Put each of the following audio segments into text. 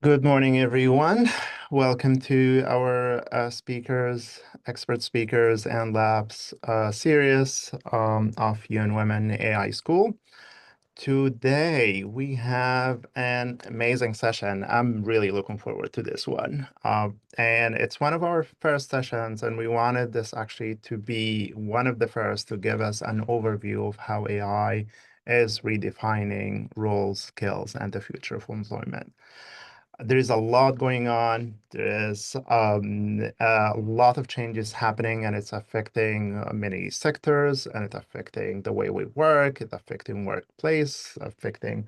Good morning, everyone. Welcome to our expert speakers, and labs series of UN Women AI School. Today, we have an amazing session. I'm really looking forward to this one. And it's one of our first sessions, and we wanted this actually to be one of the first to give us an overview of how AI is redefining roles, skills, and the future of employment. There is a lot going on. There is a lot of changes happening, and it's affecting many sectors, and it's affecting the way we work, it's affecting workplace, affecting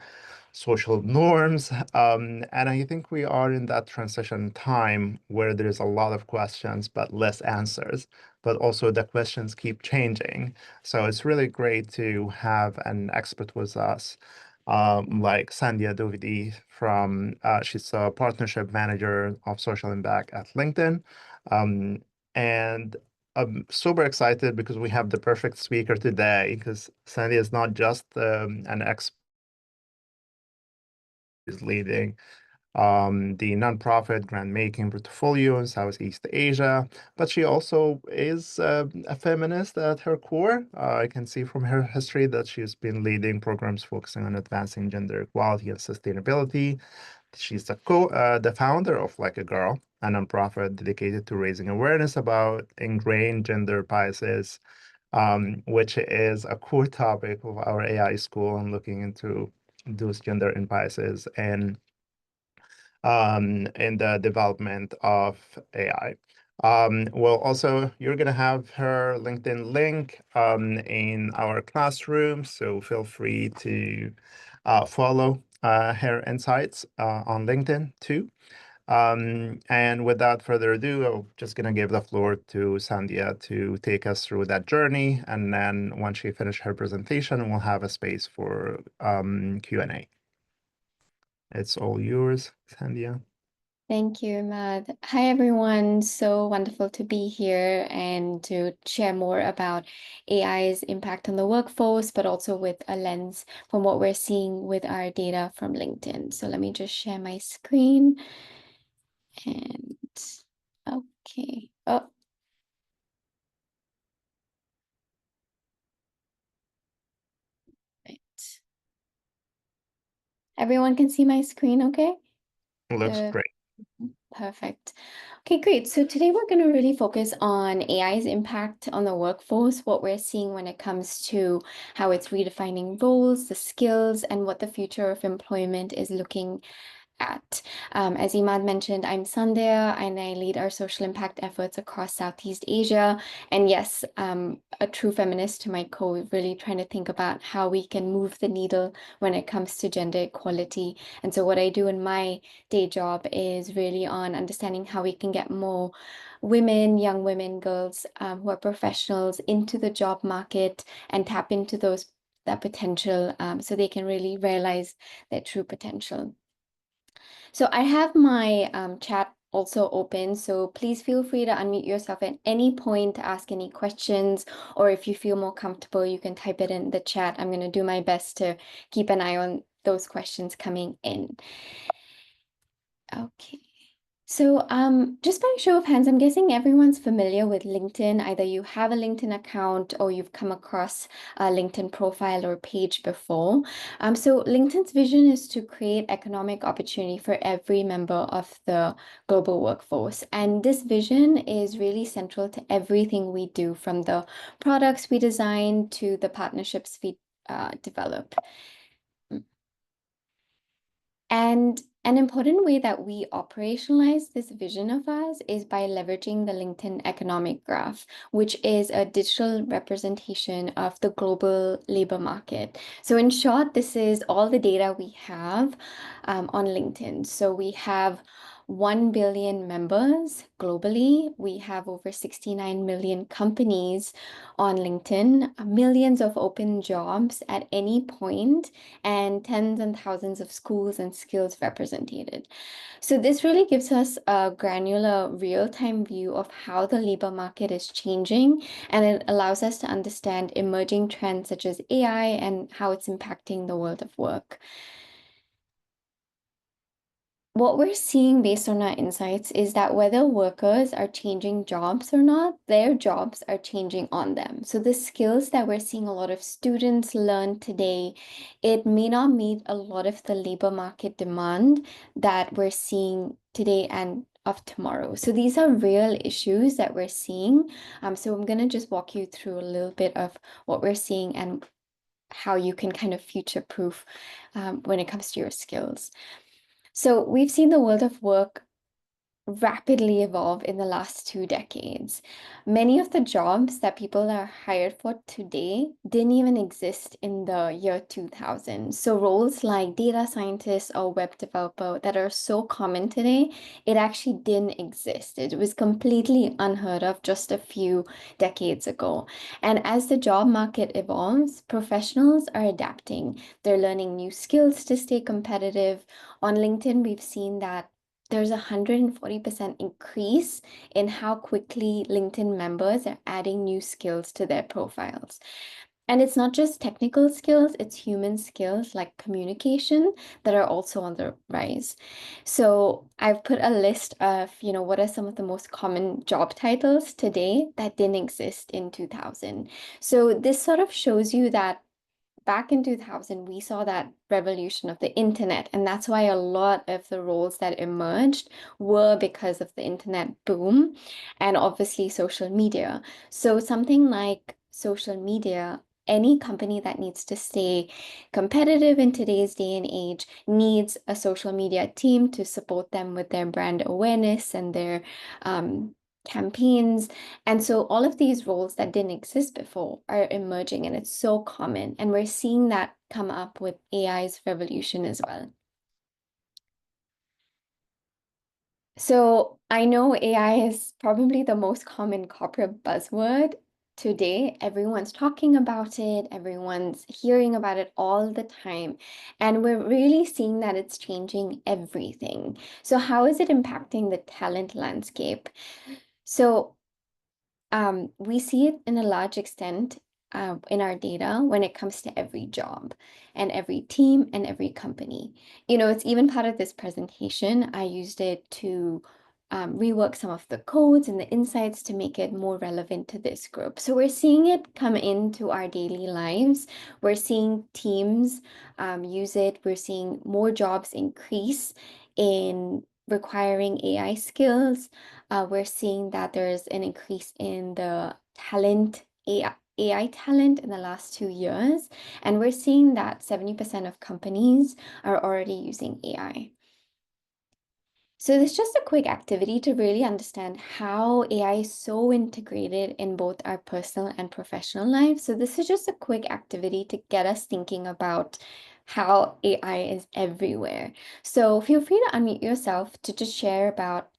social norms. And I think we are in that transition time where there's a lot of questions, but less answers. But also the questions keep changing. So it's really great to have an expert with us, like Sandhya Dovedy she's a partnership manager of social impact at LinkedIn. Um, and I'm super excited because we have the perfect speaker today, because Sandhya is not just an expert is leading the nonprofit grant making portfolio in Southeast Asia, but she also is a feminist at her core. I can see from her history that she's been leading programs focusing on advancing gender equality and sustainability. She's the founder of Like a Girl, a nonprofit dedicated to raising awareness about ingrained gender biases, which is a core topic of our AI school and looking into those gender biases and in the development of AI. Well, also, you're going to have her LinkedIn link in our classroom, so feel free to follow her insights on LinkedIn too. And without further ado, I'm just going to give the floor to Sandhya to take us through that journey. And then once she finishes her presentation, we'll have a space for Q&A. It's all yours, Sandhya. Thank you, Mad. Hi, everyone. So wonderful to be here and to share more about AI's impact on the workforce, but also with a lens from what we're seeing with our data from LinkedIn. So let me just share my screen. And okay. Oh, right. Everyone can see my screen, okay? Looks The great. Perfect. Okay, great. So today we're going to really focus on AI's impact on the workforce, what we're seeing when it comes to how it's redefining roles, the skills, and what the future of employment is looking at. As Imad mentioned, I'm Sandhya and I lead our social impact efforts across Southeast Asia. And yes, a true feminist to my core, really trying to think about how we can move the needle when it comes to gender equality. And so what I do in my day job is really on understanding how we can get more women, young women, girls who are professionals into the job market and tap into that potential so they can really realize their true potential. So I have my chat also open, so please feel free to unmute yourself at any point to ask any questions, or if you feel more comfortable, you can type it in the chat. I'm going to do my best to keep an eye on those questions coming in. Okay. So just by show of hands, I'm guessing everyone's familiar with LinkedIn. Either you have a LinkedIn account or you've come across a LinkedIn profile or page before. So LinkedIn's vision is to create economic opportunity for every member of the global workforce. And this vision is really central to everything we do, from the products we design to the partnerships we develop. And an important way that we operationalize this vision of ours is by leveraging the LinkedIn economic graph, which is a digital representation of the global labor market. So in short, this is all the data we have on LinkedIn. So we have 1 billion members globally. We have over 69 million companies on LinkedIn, millions of open jobs at any point, and tens and thousands of schools and skills represented. So this really gives us a granular real-time view of how the labor market is changing, and it allows us to understand emerging trends such as AI and how it's impacting the world of work. what we're seeing based on our insights is that whether workers are changing jobs or not, their jobs are changing on them. So the skills that we're seeing a lot of students learn today, it may not meet a lot of the labor market demand that we're seeing today and of tomorrow. So these are real issues that we're seeing. So I'm going to just walk you through a little bit of what we're seeing and how you can kind of future-proof when it comes to your skills. So we've seen the world of work rapidly evolve in the last 2 decades. Many of the jobs that people are hired for today didn't even exist in the year 2000. So roles like data scientist or web developer that are so common today, it actually didn't exist. It was completely unheard of just a few decades ago. And as the job market evolves, professionals are adapting. They're learning new skills to stay competitive. On LinkedIn, we've seen that there's a 140% increase in how quickly LinkedIn members are adding new skills to their profiles. And it's not just technical skills, it's human skills like communication that are also on the rise. So I've put a list of, what are some of the most common job titles today that didn't exist in 2000. So this sort of shows you that back in 2000, we saw that revolution of the internet, and that's why a lot of the roles that emerged were because of the internet boom and obviously social media. So something like social media, any company that needs to stay competitive in today's day and age needs a social media team to support them with their brand awareness and their campaigns. And so all of these roles that didn't exist before are emerging, and it's so common. And we're seeing that come up with AI's revolution as well. So I know AI is probably the most common corporate buzzword today. Everyone's talking about it, everyone's hearing about it all the time. And we're really seeing that it's changing everything. So how is it impacting the talent landscape? So we see it in a large extent in our data when it comes to every job and every team and every company. It's even part of this presentation. I used it to rework some of the codes and the insights to make it more relevant to this group. So we're seeing it come into our daily lives. We're seeing teams use it. We're seeing more jobs increase in requiring AI skills. We're seeing that there's an increase in the AI talent in the last 2 years, and we're seeing that 70% of companies are already using AI. So this is just a quick activity to really understand how AI is so integrated in both our personal and professional lives. So this is just a quick activity to get us thinking about how AI is everywhere. So feel free to unmute yourself to just share about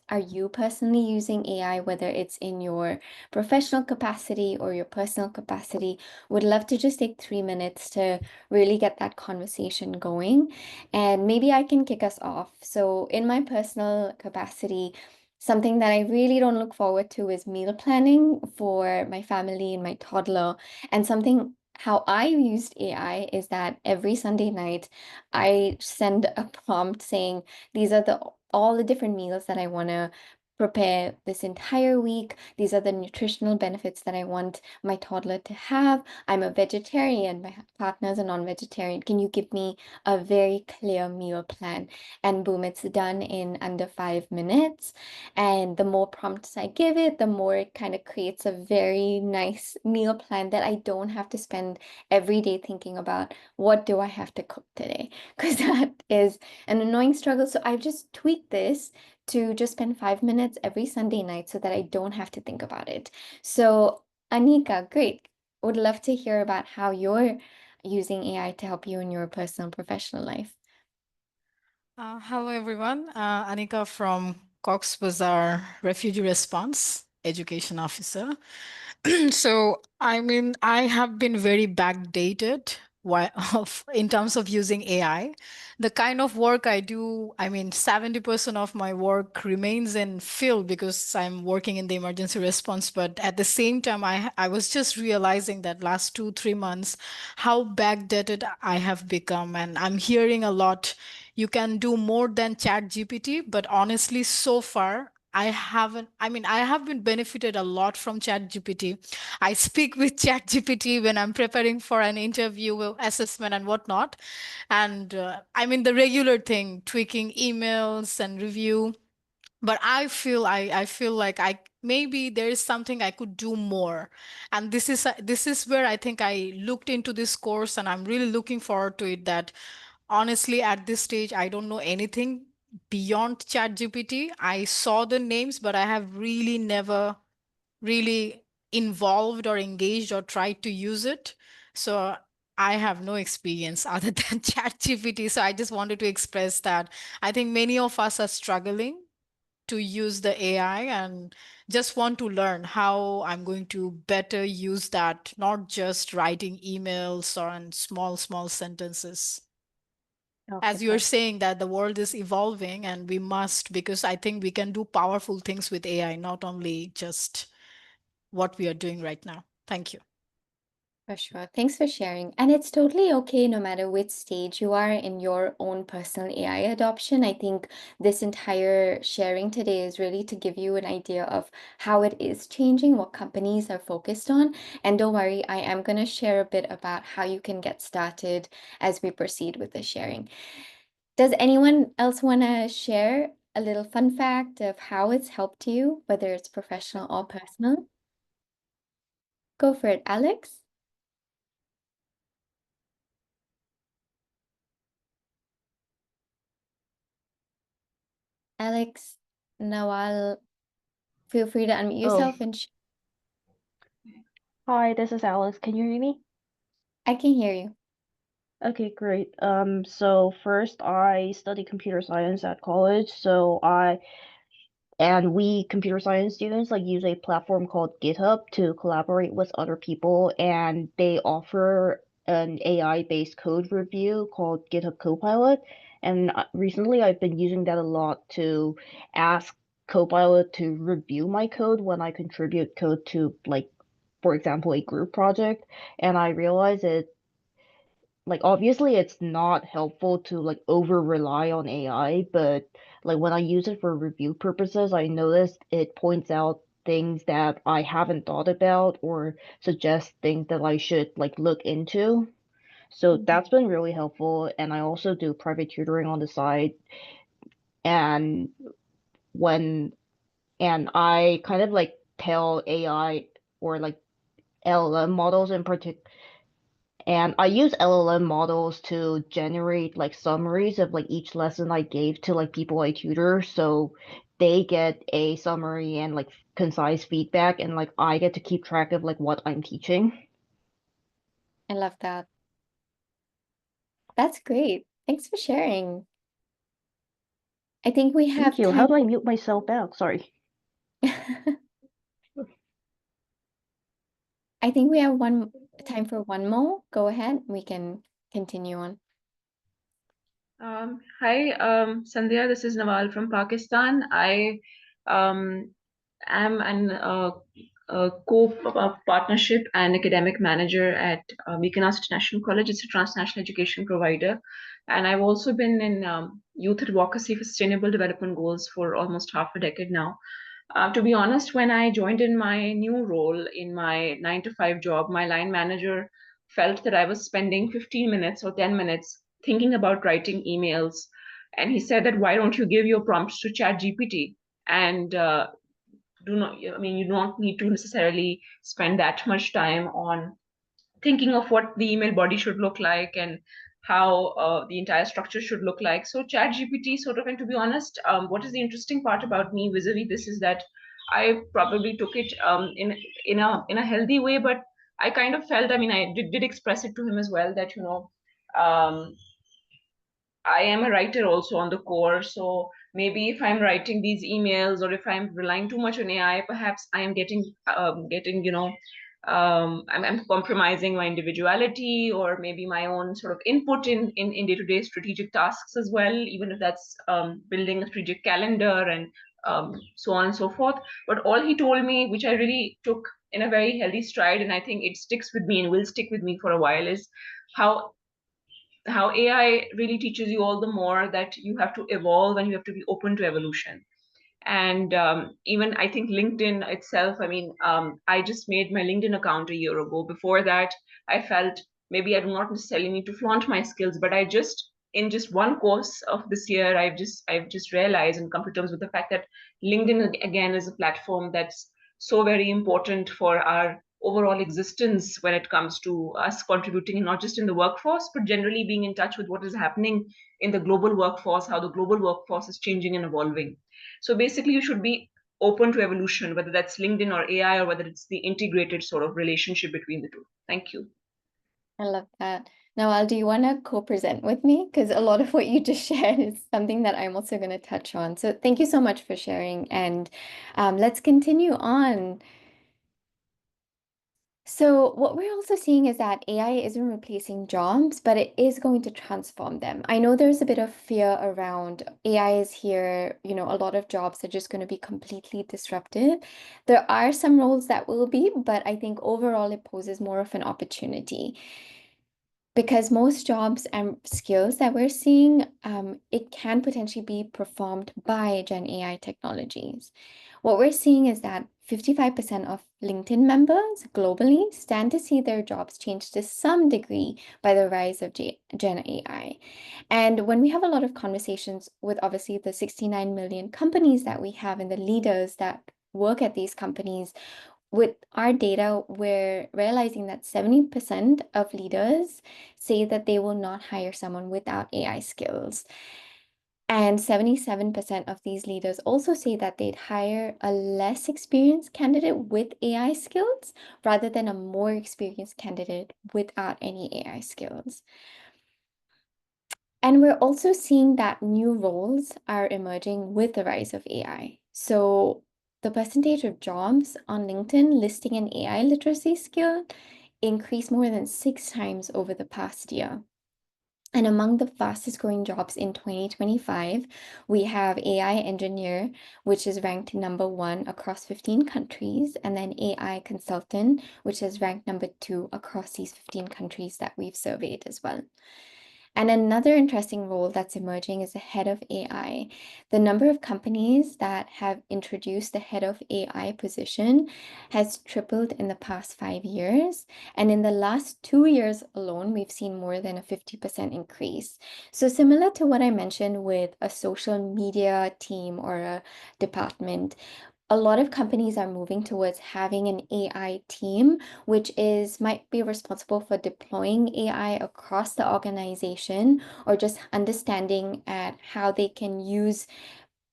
are you personally using AI, whether it's in your professional capacity or your personal capacity. Would love to just take 3 minutes to really get that conversation going. And maybe I can kick us off. So, in my personal capacity, something that I really don't look forward to is meal planning for my family and my toddler. And something how I used AI is that every Sunday night, I send a prompt saying, these are all the different meals that I want to prepare this entire week. These are the nutritional benefits that I want my toddler to have. I'm a vegetarian, my partner's a non-vegetarian. Can you give me a very clear meal plan? And boom, it's done in under 5 minutes. And the more prompts I give it, the more it kind of creates a very nice meal plan that I don't have to spend every day thinking about what do I have to cook today? Because that is an annoying struggle. So I've just tweaked this to just spend 5 minutes every Sunday night so that I don't have to think about it. So, Anika, great. Would love to hear about how you're using AI to help you in your personal and professional life. Hello, everyone. Anika from Cox Bazar Refugee Response Education Officer. So, I mean, I have been very backdated in terms of using AI. The kind of work I do, I mean, 70% of my work remains in field because I'm working in the emergency response. But at the same time, I was just realizing that last 2, 3 months, how backdated I have become. And I'm hearing a lot you can do more than ChatGPT. But honestly, so far, I haven't, I mean, I have been benefited a lot from ChatGPT. I speak with ChatGPT when I'm preparing for an interview, assessment, and whatnot. And I mean, the regular thing, tweaking emails and review. But I feel like I maybe there is something I could do more. And this is where I think I looked into this course, and I'm really looking forward to it. That honestly, at this stage, I don't know anything beyond ChatGPT. I saw the names, but I have really never really involved or engaged or tried to use it. So I have no experience other than ChatGPT. So I just wanted to express that I think many of us are struggling to use the AI, and just want to learn how I'm going to better use that, not just writing emails or in small sentences. Okay, As you're perfect. saying that the world is evolving, and we must, because I think we can do powerful things with AI, not only just what we are doing right now. Thank you. For sure. Thanks for sharing. And it's totally okay no matter which stage you are in your own personal AI adoption. I think this entire sharing today is really to give you an idea of how it is changing, what companies are focused on. And don't worry, I am going to share a bit about how you can get started as we proceed with the sharing. Does anyone else want to share a little fun fact of how it's helped you, whether it's professional or personal? Go for it, Alex. Alex, Nawal, feel free to unmute Oh, yourself and hi, this is Alice. Can you hear me? I can hear you. Okay, great. So first I study computer science at college, and we computer science students like use a platform called GitHub to collaborate with other people, and they offer an AI-based code review called GitHub Copilot. And recently I've been using that a lot to ask Copilot to review my code when I contribute code to, like, for example, a group project. And I realize it, like, obviously it's not helpful to like over rely on AI, but like when I use it for review purposes, I noticed it points out things that I haven't thought about or suggests things that I should like look into. So that's been really helpful. And I also do private tutoring on the side. And when and I kind of like tell AI or like LLM models in particular, and I use LLM models to generate like summaries of like each lesson I gave to like people I tutor. So they get a summary and like concise feedback, and like I get to keep track of like what I'm teaching. I love that. That's great. Thanks for sharing. I think we Thank have you. How time. do I mute myself out? Sorry. I think we have time for one more. Go ahead. We can continue on. Hi, Sandhya. This is Nawal from Pakistan. I um, am an co-partnership and academic manager at Vikas International College. It's a transnational education provider, and I've also been in youth advocacy for sustainable development goals for almost half a decade now. To be honest, when I joined in my new role in my 9 to 5 job, my line manager felt that I was spending 15 minutes or 10 minutes thinking about writing emails. And he said that why don't you give your prompts to Chat GPT and do not, I mean, you don't need to necessarily spend that much time on thinking of what the email body should look like and how the entire structure should look like. So chat gpt sort of, and to be honest, what is the interesting part about me vis-a-vis this is that I probably took it in a healthy way, but I kind of felt, I mean, I did express it to him as well that, um, I am a writer also on the core. So maybe if I'm writing these emails or if I'm relying too much on AI, perhaps I am getting, I'm compromising my individuality or maybe my own sort of input in day-to-day strategic tasks as well, even if that's building a strategic calendar and so on and so forth. But all he told me, which I really took in a very healthy stride, and I think it sticks with me and will stick with me for a while, is how how AI really teaches you all the more that you have to evolve and you have to be open to evolution. And even I think LinkedIn itself, I mean, I just made my LinkedIn account a year ago. Before that, I felt maybe I do not necessarily need to flaunt my skills, but I just, in just one course of this year, I've just realized and come to terms with the fact that LinkedIn again is a platform that's so very important for our overall existence when it comes to us contributing, not just in the workforce, but generally being in touch with what is happening in the global workforce, how the global workforce is changing and evolving. So basically, you should be open to evolution, whether that's LinkedIn or AI, or whether it's the integrated sort of relationship between the two. Thank you. I love that. Now, do you want to co-present with me? Because a lot of what you just shared is something that I'm also going to touch on. So thank you so much for sharing. And let's continue on. So what we're also seeing is that AI isn't replacing jobs, but it is going to transform them. I know there's a bit of fear around AI is here, a lot of jobs are just going to be completely disrupted. There are some roles that will be, but I think overall it poses more of an opportunity. Because most jobs and skills that we're seeing, it can potentially be performed by Gen AI technologies. What we're seeing is that 55% of LinkedIn members globally stand to see their jobs change to some degree by the rise of Gen AI. And when we have a lot of conversations with obviously the 69 million companies that we have and the leaders that work at these companies, with our data, we're realizing that 70% of leaders say that they will not hire someone without AI skills. And 77% of these leaders also say that they'd hire a less experienced candidate with AI skills rather than a more experienced candidate without any AI skills. And we're also seeing that new roles are emerging with the rise of AI. So the percentage of jobs on LinkedIn listing an AI literacy skill increased more than 6 times over the past year. And among the fastest growing jobs in 2025, we have AI engineer, which is ranked number 1 across 15 countries, and then AI consultant, which is ranked number 2 across these 15 countries that we've surveyed as well. And another interesting role that's emerging is the head of AI. The number of companies that have introduced the head of AI position has tripled in the past 5 years. And in the last 2 years alone, we've seen more than a 50% increase. So similar to what I mentioned with a social media team or a department, a lot of companies are moving towards having an AI team, which might be responsible for deploying AI across the organization or just understanding at how they can use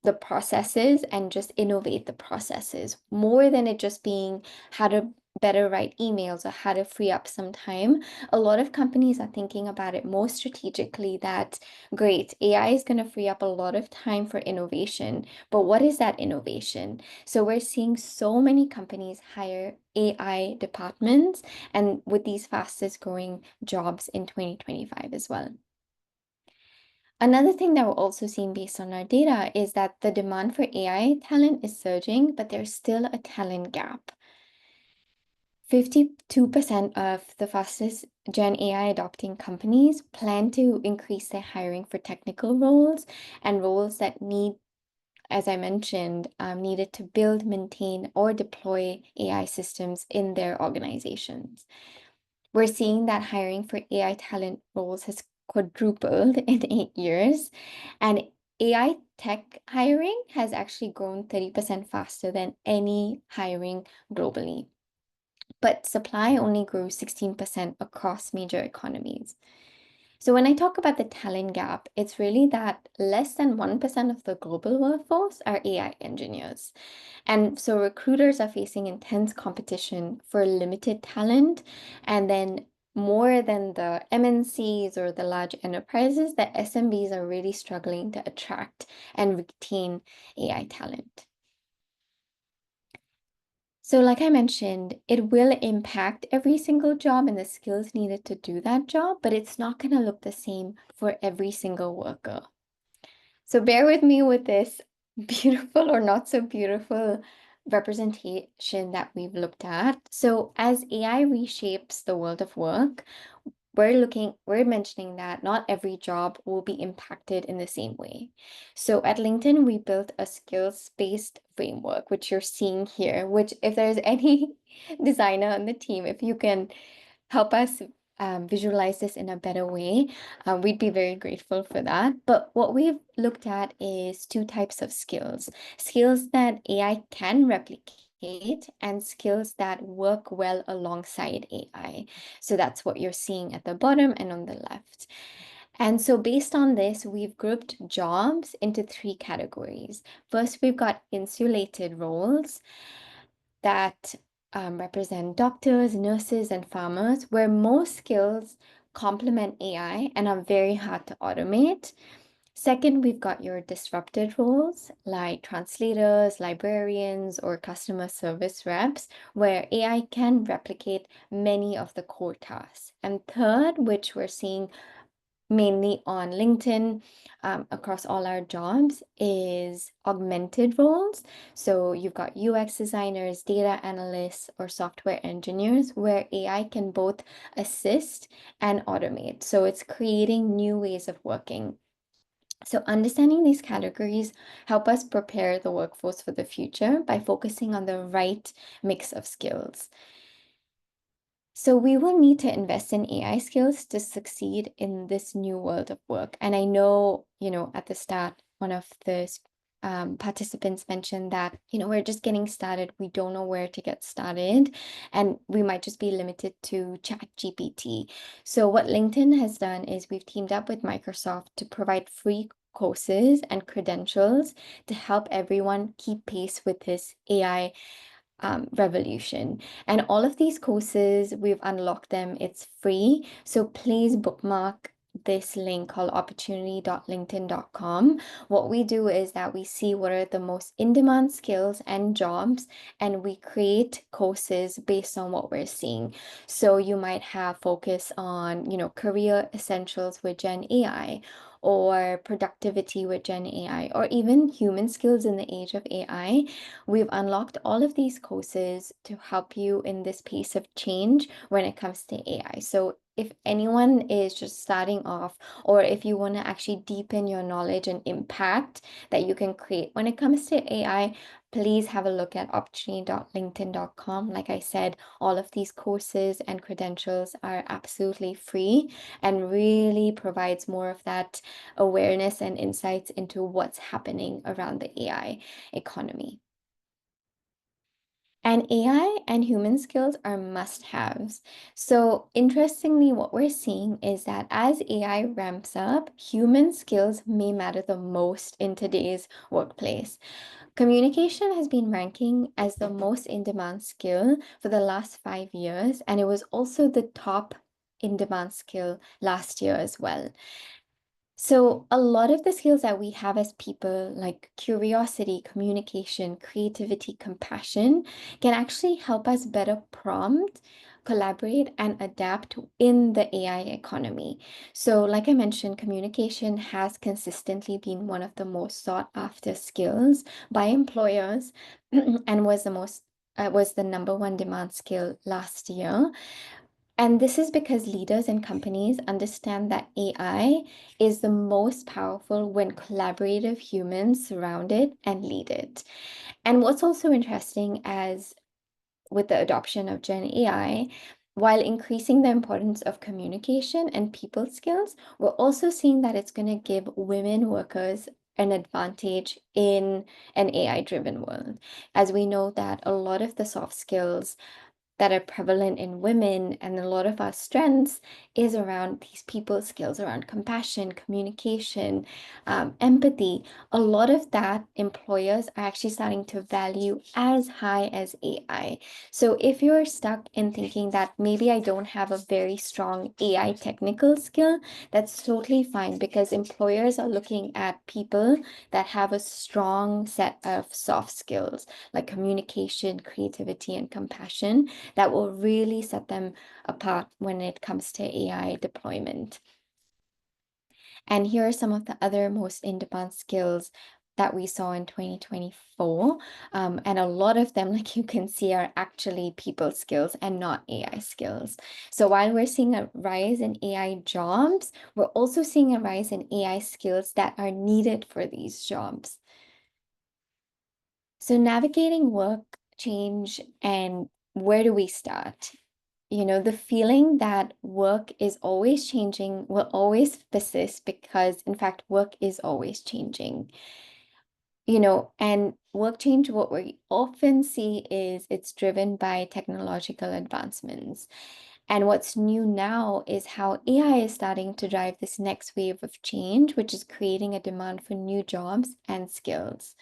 the processes and just innovate the processes more than it just being how to better write emails or how to free up some time. A lot of companies are thinking about it more strategically that, great, AI is going to free up a lot of time for innovation, but what is that innovation? So we're seeing so many companies hire AI departments and with these fastest growing jobs in 2025 as well. Another thing that we're also seeing based on our data is that the demand for AI talent is surging, but there's still a talent gap. 52% of the fastest Gen AI adopting companies plan to increase their hiring for technical roles and roles that need, as I mentioned, needed to build, maintain, or deploy AI systems in their organizations. We're seeing that hiring for AI talent roles has quadrupled in 8 years, and AI tech hiring has actually grown 30% faster than any hiring globally. But supply only grew 16% across major economies. So when I talk about the talent gap, it's really that less than 1% of the global workforce are AI engineers. And so recruiters are facing intense competition for limited talent. And then more than the MNCs or the large enterprises, the SMBs are really struggling to attract and retain AI talent. So like I mentioned, it will impact every single job and the skills needed to do that job, but it's not going to look the same for every single worker. So bear with me with this beautiful or not so beautiful representation that we've looked at. So as AI reshapes the world of work, we're mentioning that not every job will be impacted in the same way. So at LinkedIn, we built a skills-based framework, which you're seeing here, which if there's any designer on the team, if you can help us visualize this in a better way, we'd be very grateful for that. But what we've looked at is two types of skills: skills that AI can replicate and skills that work well alongside AI. So that's what you're seeing at the bottom and on the left. And so based on this, we've grouped jobs into three categories. First, we've got insulated roles that represent doctors, nurses, and farmers, where most skills complement AI and are very hard to automate. Second, we've got your disrupted roles like translators, librarians, or customer service reps, where AI can replicate many of the core tasks. And third, which we're seeing mainly on LinkedIn across all our jobs, is augmented roles. So you've got UX designers, data analysts, or software engineers, where AI can both assist and automate. So it's creating new ways of working. So understanding these categories help us prepare the workforce for the future by focusing on the right mix of skills. So we will need to invest in AI skills to succeed in this new world of work. And I know, at the start, one of the participants mentioned that, we're just getting started. We don't know where to get started, and we might just be limited to ChatGPT. So what LinkedIn has done is we've teamed up with Microsoft to provide free courses and credentials to help everyone keep pace with this AI revolution. And all of these courses, we've unlocked them. It's free. So please bookmark this link called opportunity.linkedin.com. What we do is that we see what are the most in-demand skills and jobs, and we create courses based on what we're seeing. So you might have focus on, career essentials with Gen AI, or productivity with Gen AI, or even human skills in the age of AI. We've unlocked all of these courses to help you in this pace of change when it comes to AI. So if anyone is just starting off, or if you want to actually deepen your knowledge and impact that you can create when it comes to AI, please have a look at opportunity.linkedin.com. Like I said, all of these courses and credentials are absolutely free and really provides more of that awareness and insights into what's happening around the AI economy. And AI and human skills are must-haves. So interestingly, what we're seeing is that as AI ramps up, human skills may matter the most in today's workplace. Communication has been ranking as the most in-demand skill for the last 5 years, and it was also the top in-demand skill last year as well. So a lot of the skills that we have as people, like curiosity, communication, creativity, compassion, can actually help us better prompt, collaborate, and adapt in the AI economy. So like I mentioned, communication has consistently been one of the most sought after skills by employers and was the number one demand skill last year. And this is because leaders and companies understand that AI is the most powerful when collaborative humans surround it and lead it. And what's also interesting, as with the adoption of Gen AI, while increasing the importance of communication and people skills, we're also seeing that it's going to give women workers an advantage in an AI-driven world. As we know that a lot of the soft skills that are prevalent in women and a lot of our strengths is around these people skills, around compassion, communication, empathy. A lot of that employers are actually starting to value as high as AI. So if you're stuck in thinking that maybe I don't have a very strong AI technical skill, that's totally fine, because employers are looking at people that have a strong set of soft skills like communication, creativity, and compassion that will really set them apart when it comes to AI deployment. And here are some of the other most in-demand skills that we saw in 2024. And a lot of them, like you can see, are actually people skills and not AI skills. So while we're seeing a rise in AI jobs, we're also seeing a rise in AI skills that are needed for these jobs. So navigating work change, and where do we start? The feeling that work is always changing will always persist because, in fact, work is always changing. And work change, what we often see is it's driven by technological advancements. And what's new now is how AI is starting to drive this next wave of change, which is creating a demand for new jobs and skills.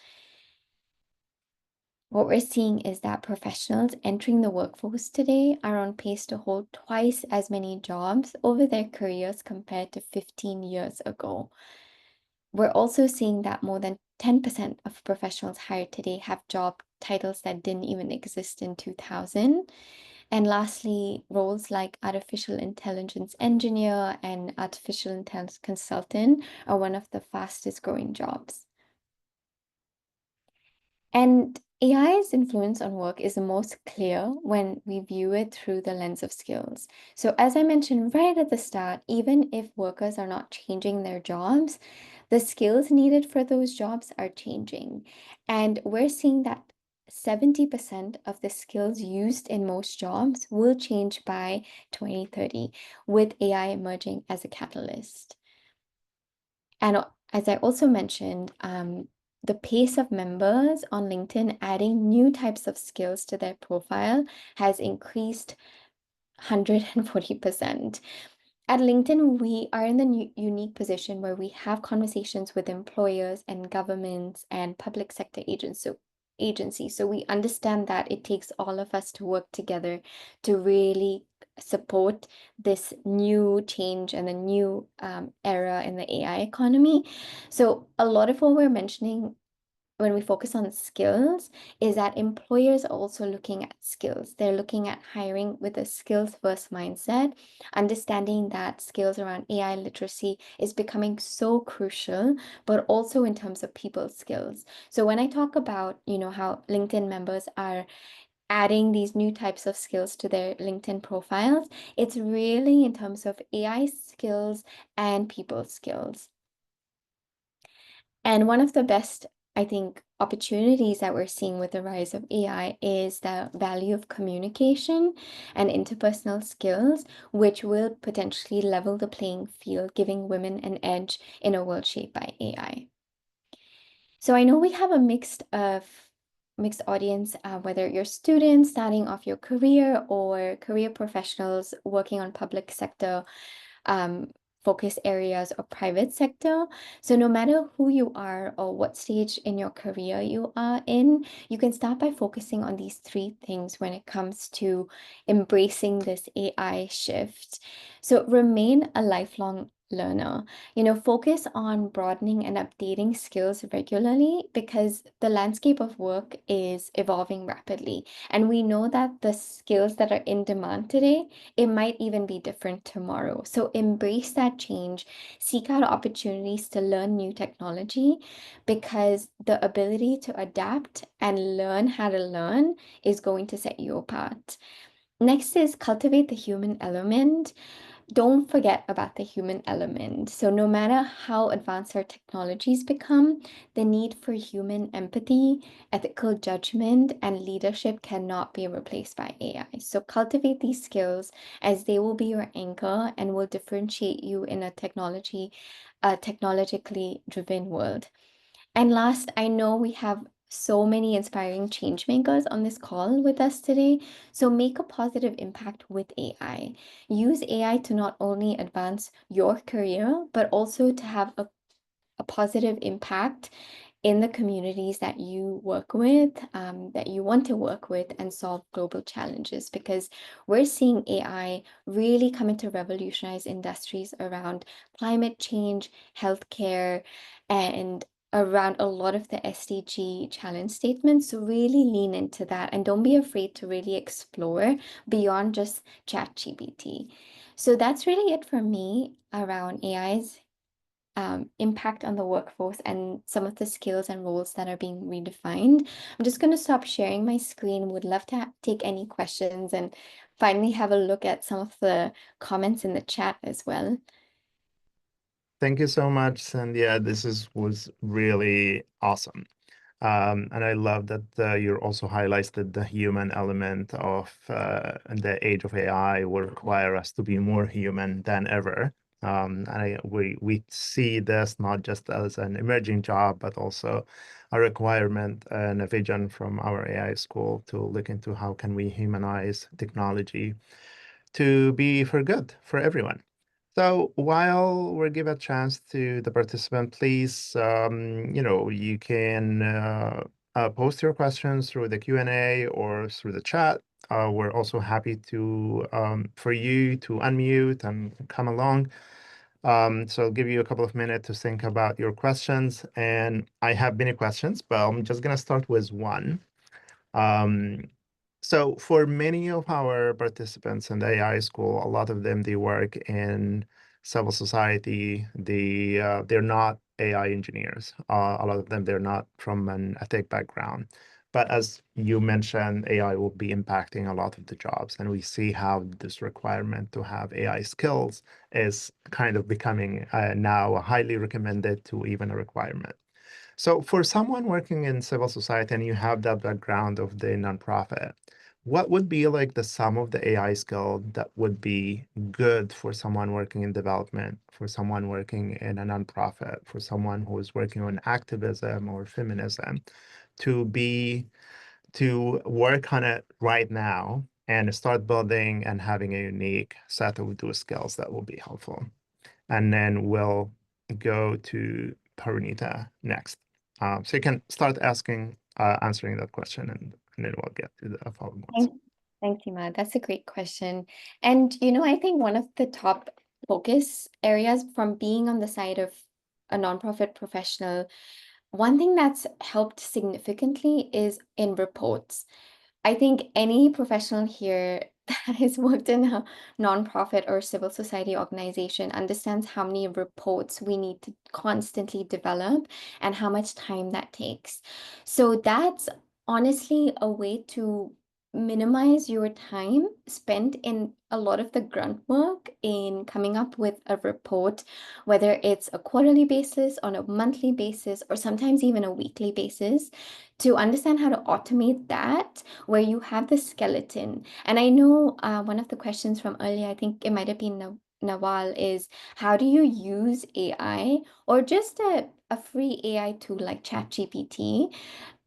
What we're seeing is that professionals entering the workforce today are on pace to hold twice as many jobs over their careers compared to 15 years ago. We're also seeing that more than 10% of professionals hired today have job titles that didn't even exist in 2000. And lastly, roles like artificial intelligence engineer and artificial intelligence consultant are one of the fastest growing jobs. And AI's influence on work is the most clear when we view it through the lens of skills. So, as I mentioned right at the start, even if workers are not changing their jobs, the skills needed for those jobs are changing. And we're seeing that 70% of the skills used in most jobs will change by 2030, with AI emerging as a catalyst. And as I also mentioned, the pace of members on LinkedIn adding new types of skills to their profile has increased 140%. At LinkedIn, we are in the unique position where we have conversations with employers and governments and public sector agencies. So we understand that it takes all of us to work together to really support this new change and a new era in the AI economy. So a lot of what we're mentioning when we focus on skills is that employers are also looking at skills. They're looking at hiring with a skills first mindset, understanding that skills around AI literacy is becoming so crucial, but also in terms of people skills. So when I talk about, how LinkedIn members are adding these new types of skills to their LinkedIn profiles, it's really in terms of AI skills and people skills. And one of the best, I think, opportunities that we're seeing with the rise of AI is the value of communication and interpersonal skills, which will potentially level the playing field, giving women an edge in a world shaped by AI. So I know we have a mixed audience, whether you're students starting off your career or career professionals working on public sector focus areas or private sector. So no matter who you are or what stage in your career you are in, you can start by focusing on these three things when it comes to embracing this AI shift. So remain a lifelong learner. Focus on broadening and updating skills regularly because the landscape of work is evolving rapidly. And we know that the skills that are in demand today, it might even be different tomorrow. So embrace that change, seek out opportunities to learn new technology because the ability to adapt and learn how to learn is going to set you apart. Next is cultivate the human element. Don't forget about the human element. So no matter how advanced our technologies become, the need for human empathy, ethical judgment, and leadership cannot be replaced by AI. So cultivate these skills as they will be your anchor and will differentiate you in a technologically driven world. And last, I know we have so many inspiring change makers on this call with us today. So make a positive impact with AI. Use AI to not only advance your career, but also to have a positive impact in the communities that you work with, that you want to work with and solve global challenges, because we're seeing AI really coming to revolutionize industries around climate change, healthcare, and around a lot of the SDG challenge statements. So really lean into that and don't be afraid to really explore beyond just ChatGPT. So that's really it for me around AI's impact on the workforce and some of the skills and roles that are being redefined. I'm just going to stop sharing my screen. Would love to take any questions and finally have a look at some of the comments in the chat as well. Thank you so much, Sandhya. Was really awesome. And I love that you also highlighted the human element of the age of AI will require us to be more human than ever. And we see this not just as an emerging job, but also a requirement and a vision from our AI school to look into how can we humanize technology to be for good for everyone. So while we give a chance to the participant, please, you can post your questions through the Q&A or through the chat. We're also happy to for you to unmute and come along. So I'll give you a couple of minutes to think about your questions. And I have many questions, but I'm just gonna start with one. Um, so for many of our participants in the AI school, a lot of them, they work in civil society. They're not AI engineers. A lot of them, they're not from a tech background. But as you mentioned, AI will be impacting a lot of the jobs. And we see how this requirement to have AI skills is kind of becoming now highly recommended to even a requirement. So for someone working in civil society and you have that background of the nonprofit, what would be like the sum of the AI skill that would be good for someone working in development, for someone working in a nonprofit, for someone who is working on activism or feminism, to be to work on it right now and start building and having a unique set of those skills that will be helpful. And then we'll go to Parinita next. So you can start answering that question, and then we'll get to the following ones. Thanks, Ima. That's a great question. And, I think one of the top focus areas from being on the side of a nonprofit professional, one thing that's helped significantly is in reports. I think any professional here that has worked in a nonprofit or civil society organization understands how many reports we need to constantly develop and how much time that takes. So that's honestly a way to minimize your time spent in a lot of the grunt work in coming up with a report, whether it's a quarterly basis, on a monthly basis, or sometimes even a weekly basis, to understand how to automate that where you have the skeleton. And I know one of the questions from earlier, I think it might have been Nawal, is how do you use AI or just a free AI tool like ChatGPT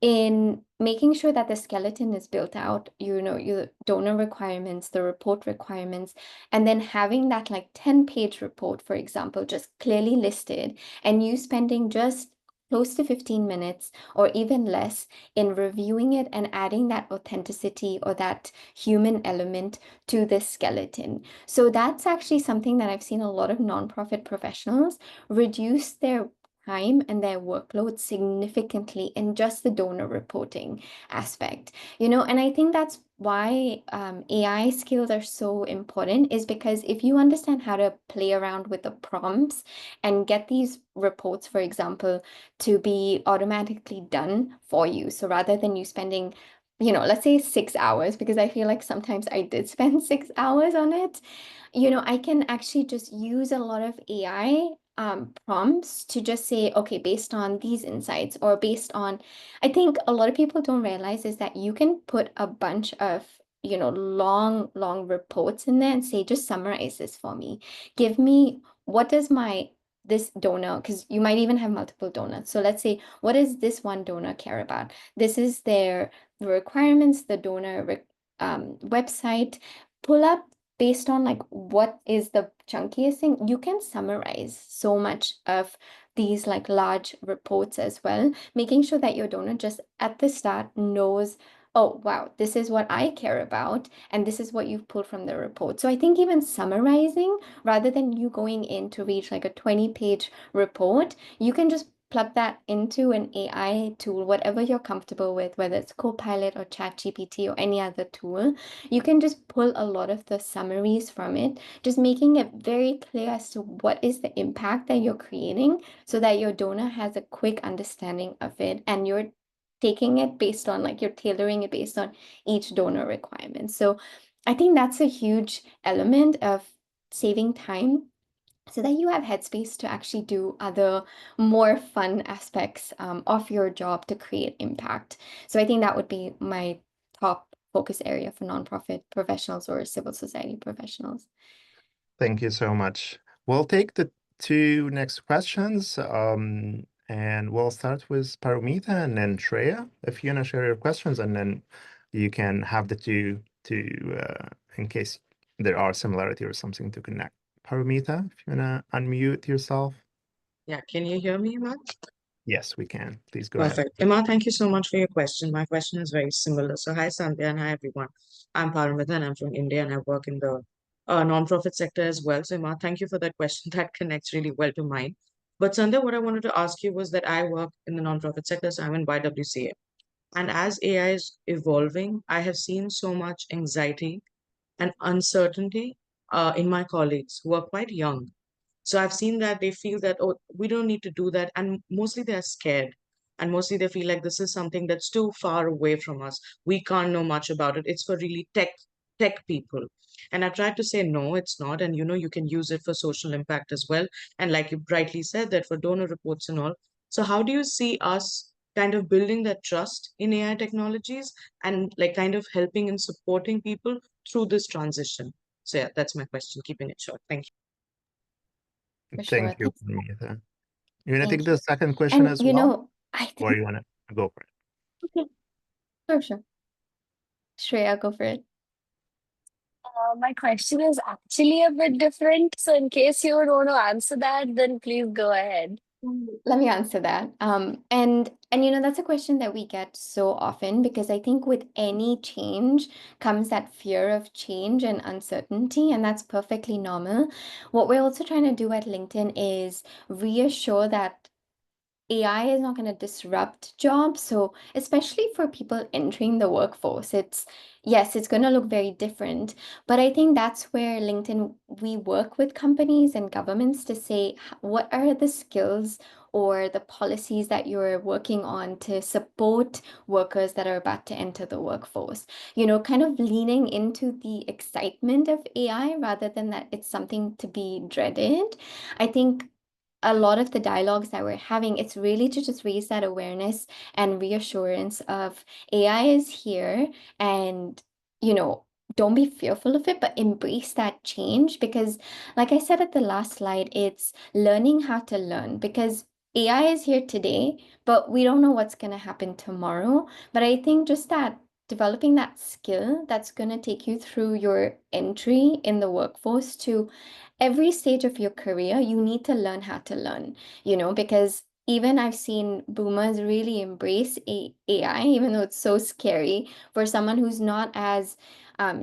in making sure that the skeleton is built out, your donor requirements, the report requirements, and then having that like 10-page report, for example, just clearly listed, and you spending just close to 15 minutes or even less in reviewing it and adding that authenticity or that human element to the skeleton. So that's actually something that I've seen a lot of nonprofit professionals reduce their time and their workload significantly in just the donor reporting aspect, and I think that's why AI skills are so important, is because if you understand how to play around with the prompts and get these reports, for example, to be automatically done for you. So rather than you spending, let's say 6 hours, because I feel like sometimes I did spend 6 hours on it, I can actually just use a lot of AI prompts to just say, okay, based on these insights or based on, I think a lot of people don't realize is that you can put a bunch of, long reports in there and say, just summarize this for me. Give me, what does this donor, because you might even have multiple donors. So let's say, what does this one donor care about? This is their requirements, the donor website. Pull up based on like what is the chunkiest thing. You can summarize so much of these like large reports as well, making sure that your donor just at the start knows, oh wow, this is what I care about and this is what you've pulled from the report. So I think even summarizing rather than you going in to reach like a 20-page report, you can just plug that into an AI tool, whatever you're comfortable with, whether it's Copilot or ChatGPT or any other tool, you can just pull a lot of the summaries from it, just making it very clear as to what is the impact that you're creating so that your donor has a quick understanding of it, and you're taking it based on, like, you're tailoring it based on each donor requirement. So I think that's a huge element of saving time so that you have headspace to actually do other more fun aspects of your job to create impact. So I think that would be my top focus area for nonprofit professionals or civil society professionals. Thank you so much. We'll take the two next questions, and we'll start with Paramita and then Shreya. If you want to share your questions, and then you can have the two in case there are similarity or something to connect. Paramita, if you want to unmute yourself. Yeah, can you hear me, Iman? Yes, we can. Please go ahead. Perfect. Iman, thank you so much for your question. My question is very similar. So, hi, Sandhya, and hi, everyone. I'm Paramita, and I'm from India, and I work in the nonprofit sector as well. So, Iman, thank you for that question. That connects really well to mine. But, Sandhya, what I wanted to ask you was that I work in the nonprofit sector, so I'm in YWCA. And as AI is evolving, I have seen so much anxiety and uncertainty in my colleagues who are quite young. So I've seen that they feel that, oh, we don't need to do that. And mostly they're scared. And mostly they feel like this is something that's too far away from us. We can't know much about it. It's for really tech people. And I tried to say, no, it's not. And you can use it for social impact as well. And like you rightly said, that for donor reports and all. So how do you see us kind of building that trust in AI technologies and like kind of helping and supporting people through this transition? So yeah, that's my question, keeping it short. Thank you. For sure. Thank you, Thanks. Paramita. You want to take Thank the you. second question And as well, I or think, you want to go for it? okay, sure. Shreya, go for it. My question is actually a bit different. So, in case you would want to answer that, then please go ahead. Let me answer that. And that's a question that we get so often, because I think with any change comes that fear of change and uncertainty, and that's perfectly normal. What we're also trying to do at LinkedIn is reassure that AI is not going to disrupt jobs. So, especially for people entering the workforce, yes, it's going to look very different. But I think that's where LinkedIn, we work with companies and governments to say, what are the skills or the policies that you're working on to support workers that are about to enter the workforce? Kind of leaning into the excitement of AI rather than that it's something to be dreaded. I think a lot of the dialogues that we're having, it's really to just raise that awareness and reassurance of AI is here, and, don't be fearful of it, but embrace that change. Because, like I said at the last slide, it's learning how to learn, because AI is here today, but we don't know what's going to happen tomorrow. But I think just that developing that skill that's going to take you through your entry in the workforce to every stage of your career, you need to learn how to learn, because even I've seen boomers really embrace AI, even though it's so scary for someone who's not as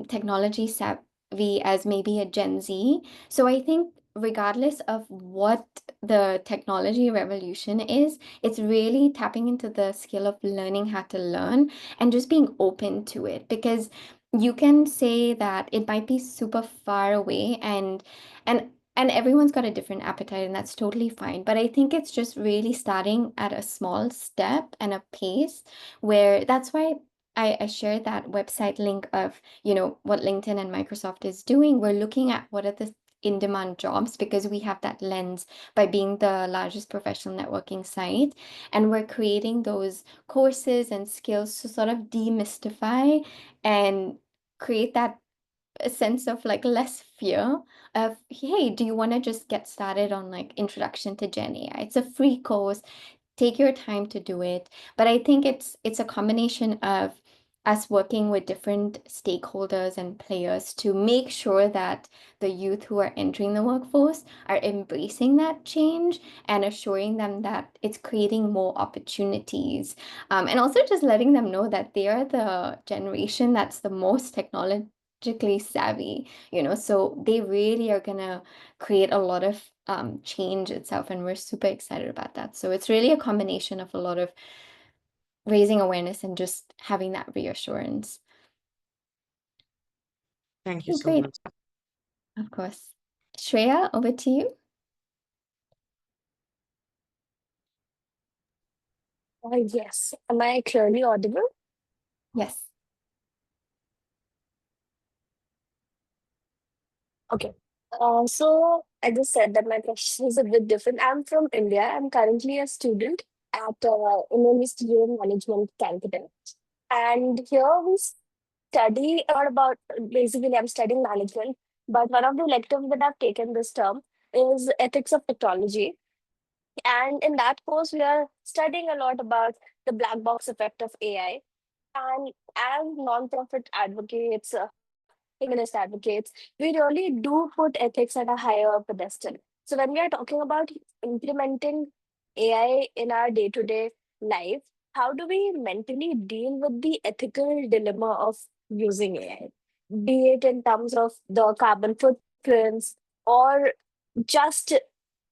technology savvy as maybe a Gen Z. So I think regardless of what the technology revolution is, it's really tapping into the skill of learning how to learn and just being open to it, because you can say that it might be super far away, and and everyone's got a different appetite, and that's totally fine. But I think it's just really starting at a small step and a pace, where that's why I shared that website link of, what LinkedIn and Microsoft is doing. We're looking at what are the in-demand jobs, because we have that lens by being the largest professional networking site. And we're creating those courses and skills to sort of demystify and create that a sense of like less fear of, hey, do you want to just get started on like introduction to Gen AI? It's a free course. Take your time to do it. But I think it's a combination of us working with different stakeholders and players to make sure that the youth who are entering the workforce are embracing that change and assuring them that it's creating more opportunities. And also just letting them know that they are the generation that's the most technologically savvy, so they really are gonna create a lot of change itself, and we're super excited about that. So it's really a combination of a lot of raising awareness and just having that reassurance. Thank you Okay, so great. much. Of course. Shreya, over to you. Yes. Am I clearly audible? Yes. Okay. So I just said that my question is a bit different. I'm from India. I'm currently a student at Indian Institute of Management, Calcutta. And here we study a lot about, basically, I'm studying management. But one of the electives that I've taken this term is ethics of technology. And in that course, we are studying a lot about the black box effect of AI. And as nonprofit advocates, humanist advocates, we really do put ethics at a higher pedestal. So when we are talking about implementing AI in our day-to-day life, how do we mentally deal with the ethical dilemma of using AI? Be it in terms of the carbon footprints or just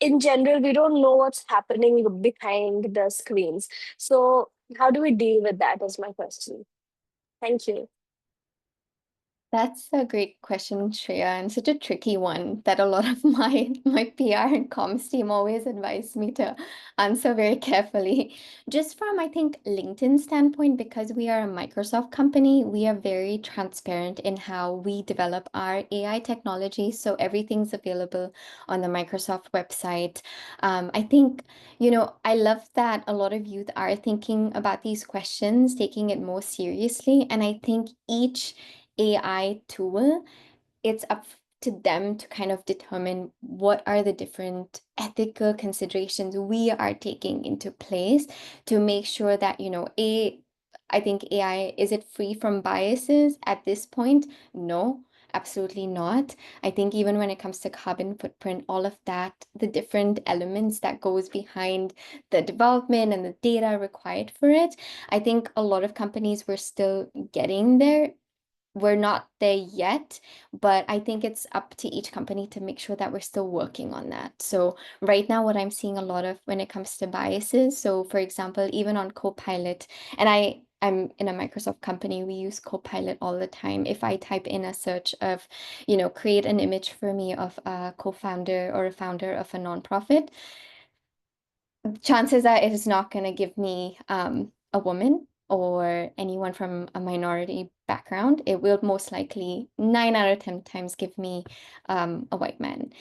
in general, we don't know what's happening behind the screens. So how do we deal with that is my question. Thank you. That's a great question, Shreya, and such a tricky one that a lot of my PR and comms team always advise me to answer very carefully. Just from, I think, LinkedIn standpoint, because we are a Microsoft company, we are very transparent in how we develop our AI technology. So everything's available on the Microsoft website. I think, I love that a lot of youth are thinking about these questions, taking it more seriously. And I think each AI tool, it's up to them to kind of determine what are the different ethical considerations we are taking into place to make sure that, I think AI, is it free from biases at this point? No, absolutely not. I think even when it comes to carbon footprint, all of that, the different elements that goes behind the development and the data required for it, I think a lot of companies were still getting there. We're not there yet, but I think it's up to each company to make sure that we're still working on that. So right now, what I'm seeing a lot of when it comes to biases, so for example, even on Copilot, and I'm in a Microsoft company, we use Copilot all the time. If I type in a search of, create an image for me of a co-founder or a founder of a nonprofit, chances are it is not going to give me a woman or anyone from a minority background. It will most likely 9 out of 10 times give me a white man,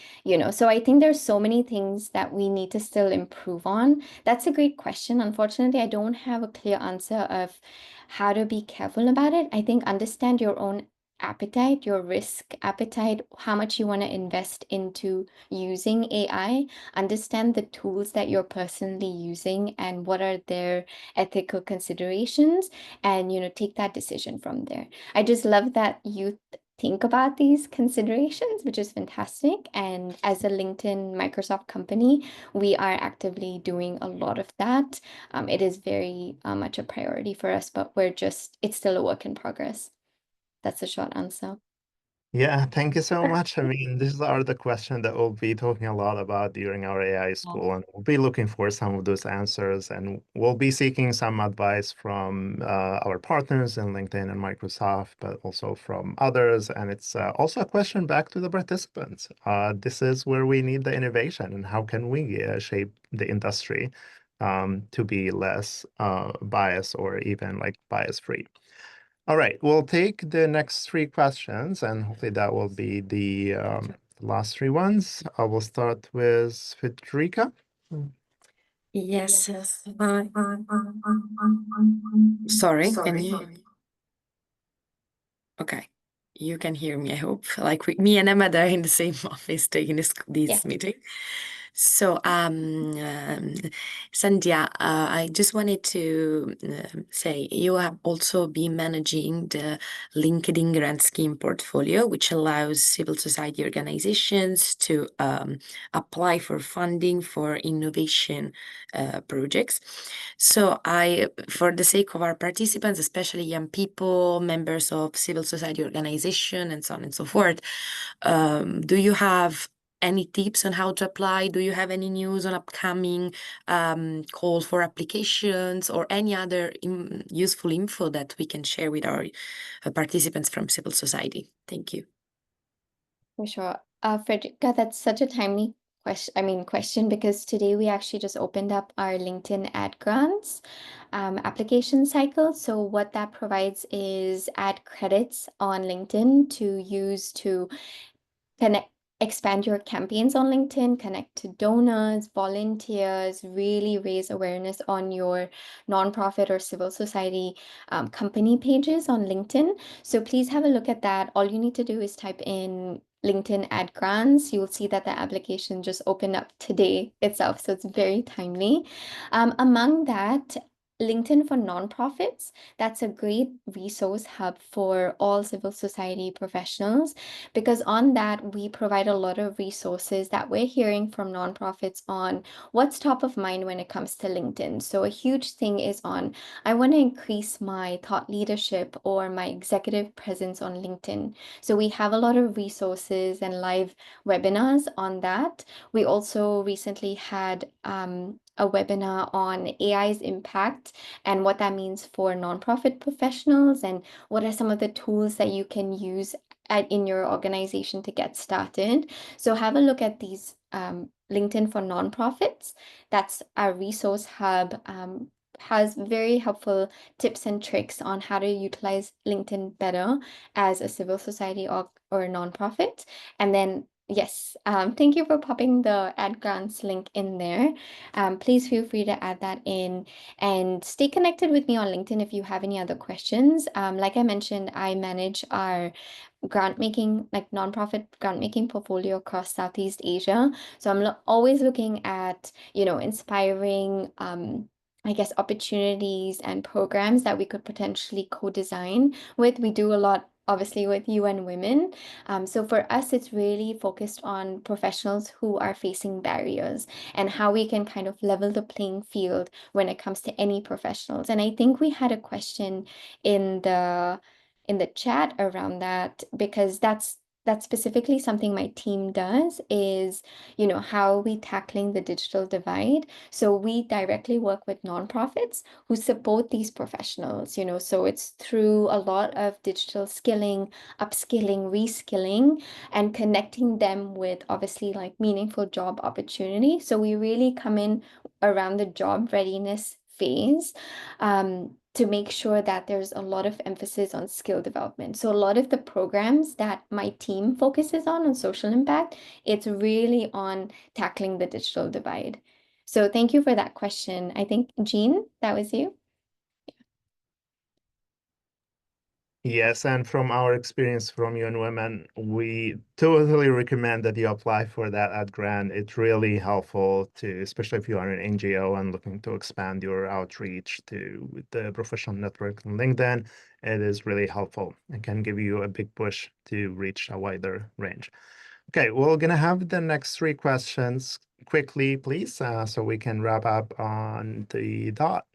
So I think there's so many things that we need to still improve on. That's a great question. Unfortunately, I don't have a clear answer of how to be careful about it. I think understand your own appetite, your risk appetite, how much you want to invest into using AI, understand the tools that you're personally using and what are their ethical considerations, and take that decision from there. I just love that you think about these considerations, which is fantastic. And as a LinkedIn Microsoft company, we are actively doing a lot of that. It is very much a priority for us, but it's still a work in progress. That's a short answer. Yeah, thank you so much. I mean, these are the questions that we'll be talking a lot about during our AI school, and we'll be looking for some of those answers, and we'll be seeking some advice from our partners in LinkedIn and Microsoft, but also from others. And it's also a question back to the participants. This is where we need the innovation, and how can we shape the industry to be less biased or even like bias-free. All right, we'll take the next three questions, and hopefully that will be the last three ones. I will start with Federica. Yes. Sorry, can you? Okay, you can hear me, I hope. Like me and Emma are in the same office taking this Yeah. meeting. So, Sandhya, I just wanted to say you have also been managing the LinkedIn Grant Scheme portfolio, which allows civil society organizations to apply for funding for innovation projects. So for the sake of our participants, especially young people, members of civil society organization, and so on and so forth, do you have any tips on how to apply? Do you have any news on upcoming calls for applications or any other useful info that we can share with our participants from civil society? Thank you. For sure. Frederica, that's such a timely question because today we actually just opened up our LinkedIn ad grants application cycle. So what that provides is ad credits on LinkedIn to use to expand your campaigns on LinkedIn, connect to donors, volunteers, really raise awareness on your nonprofit or civil society company pages on LinkedIn. So please have a look at that. All you need to do is type in LinkedIn ad grants. You'll see that the application just opened up today itself. So it's very timely. Among that, LinkedIn for nonprofits, that's a great resource hub for all civil society professionals because on that we provide a lot of resources that we're hearing from nonprofits on what's top of mind when it comes to LinkedIn. So a huge thing is on, I want to increase my thought leadership or my executive presence on LinkedIn. So we have a lot of resources and live webinars on that. We also recently had a webinar on AI's impact and what that means for nonprofit professionals and what are some of the tools that you can use in your organization to get started. So have a look at these LinkedIn for nonprofits. That's our resource hub. Has very helpful tips and tricks on how to utilize LinkedIn better as a civil society or a nonprofit. And then yes, thank you for popping the ad grants link in there. Please feel free to add that in and stay connected with me on LinkedIn if you have any other questions. Like I mentioned, I manage our grant making, like nonprofit grant making portfolio across Southeast Asia. So I'm always looking at, inspiring, I guess, opportunities and programs that we could potentially co-design with. We do a lot, obviously, with UN Women. So for us, it's really focused on professionals who are facing barriers and how we can kind of level the playing field when it comes to any professionals. And I think we had a question in the chat around that because that's specifically something my team does is, how are we tackling the digital divide? So we directly work with nonprofits who support these professionals, so it's through a lot of digital skilling, upskilling, reskilling, and connecting them with obviously like meaningful job opportunity. So we really come in around the job readiness phase to make sure that there's a lot of emphasis on skill development. So a lot of the programs that my team focuses on social impact, it's really on tackling the digital divide. So thank you for that question. I think, Jean, that was you. Yes, and from our experience from UN Women, we totally recommend that you apply for that ad grant. It's really helpful to, especially if you are an NGO and looking to expand your outreach to the professional network on LinkedIn. It is really helpful and can give you a big push to reach a wider range. Okay, we're gonna have the next three questions quickly, please, so we can wrap up on the dot.